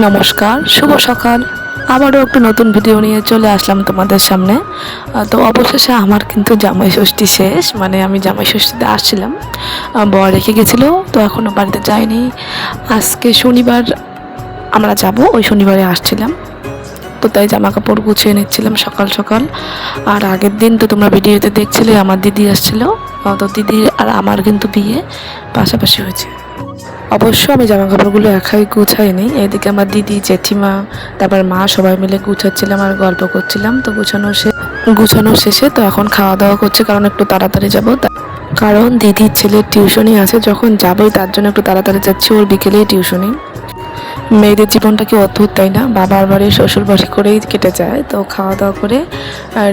নমস্কার, শুভ সকাল। আবারও একটু নতুন ভিডিও নিয়ে চলে আসলাম তোমাদের সামনে। তো অবশেষে আমার কিন্তু জামাই ষষ্ঠী শেষ, মানে আমি জামাই ষষ্ঠীতে আসছিলাম, বর রেখে গেছিলো, তো এখনও বাড়িতে যাইনি। আজকে শনিবার আমরা যাব, ওই শনিবারে আসছিলাম, তো তাই জামা কাপড় গুছিয়ে নিচ্ছিলাম সকাল সকাল। আর আগের দিন তো তোমরা ভিডিওতে দেখছিলে আমার দিদি আসছিলো, তো দিদি আর আমার কিন্তু বিয়ে পাশাপাশি হয়েছে। অবশ্য আমি জামা কাপড়গুলো একাই গুছাইনি, এদিকে আমার দিদি, জেঠিমা, তারপর মা সবাই মিলে গুছাচ্ছিলাম আর গল্প করছিলাম। তো গুছানো শেষে তো এখন খাওয়া দাওয়া করছে, কারণ একটু তাড়াতাড়ি যাবো, কারণ দিদির ছেলের টিউশনই আছে, যখন যাবোই তার জন্য একটু তাড়াতাড়ি যাচ্ছি, ওর বিকেলেই টিউশনি। মেয়েদের জীবনটা কি অদ্ভুত, তাই না? বাবার বাড়ি শ্বশুর বাড়ি করেই কেটে যায়। তো খাওয়া দাওয়া করে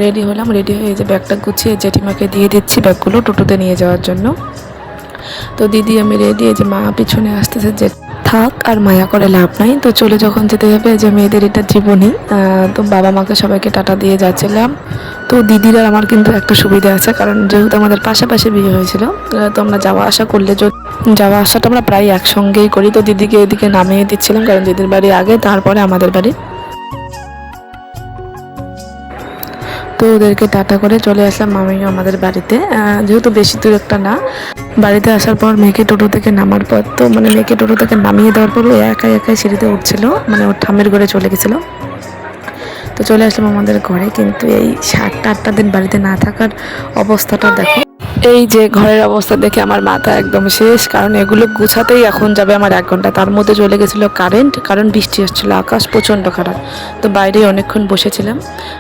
রেডি হলাম, রেডি হয়ে যে ব্যাগটা গুছিয়ে জেঠিমাকে দিয়ে দিচ্ছি ব্যাগগুলো টোটোতে নিয়ে যাওয়ার জন্য। তো দিদি আমি রেডি, যে মা পিছনে আসতেছে, যে থাক আর মায়া করে লাভ নাই, তো চলে যখন যেতে হবে, যে মেয়েদের এটা জীবনই। তো বাবা মাকে সবাইকে টাটা দিয়ে যাচ্ছিলাম। তো দিদির আর আমার কিন্তু একটা সুবিধা আছে, কারণ যেহেতু আমাদের পাশাপাশি বিয়ে হয়েছিল, তো আমরা যাওয়া আসা করলে যাওয়া আসাটা আমরা প্রায় একসঙ্গেই করি। তো দিদিকে এদিকে নামিয়ে দিচ্ছিলাম, কারণ দিদির বাড়ি আগে, তারপরে আমাদের বাড়ি। তো ওদেরকে টাটা করে চলে আসলাম আমিও আমাদের বাড়িতে, যেহেতু বেশি দূর একটা না। বাড়িতে আসার পর মেয়েকে টোটো থেকে নামার পর, তো মানে মেয়েকে টোটো থেকে নামিয়ে দেওয়ার পর ও একাই একাই সিঁড়িতে উঠছিল, মানে ওর ঠাম্মির ঘরে চলে গেছিলো। তো চলে আসলাম আমাদের ঘরে, কিন্তু এই 7-8টা দিন বাড়িতে না থাকার অবস্থাটা দেখো। এই যে ঘরের অবস্থা দেখে আমার মাথা একদম শেষ, কারণ এগুলো গুছাতেই এখন যাবে আমার 1 ঘন্টা। তার মধ্যে চলে গেছিলো কারেন্ট, কারণ বৃষ্টি আসছিলো, আকাশ প্রচণ্ড খারাপ। তো বাইরে অনেকক্ষণ বসেছিলাম।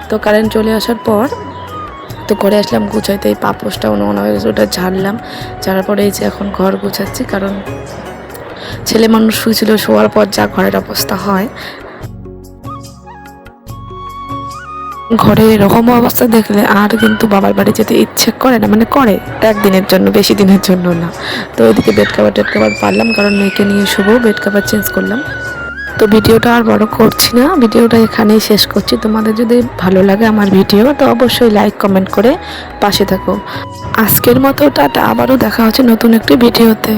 তো কারেন্ট চলে আসার পর তো ঘরে আসলাম গুছাইতে, এই পাপোশটা নোংরা হয়ে গেছে, ওটা ঝাড়লাম। ঝাড়ার পরে এই যে এখন ঘর গুছাচ্ছি, কারণ ছেলে মানুষ শুয়েছিল, শোয়ার পর যা ঘরের অবস্থা হয়। ঘরে এরকম অবস্থা দেখলে আর কিন্তু বাবার বাড়ি যেতে ইচ্ছে করে না, মানে করে একদিনের জন্য, বেশি দিনের জন্য না। তো ওইদিকে বেড কাভার পারলাম, কারণ মেয়েকে নিয়ে শুবো, বেড কাভার চেঞ্জ করলাম। তো ভিডিওটা আর বড় করছি না, ভিডিওটা এখানেই শেষ করছি। তোমাদের যদি ভালো লাগে আমার ভিডিও, তো অবশ্যই লাইক কমেন্ট করে পাশে থাকো। আজকের মতো টাটা, আবারও দেখা হচ্ছে নতুন একটি ভিডিওতে।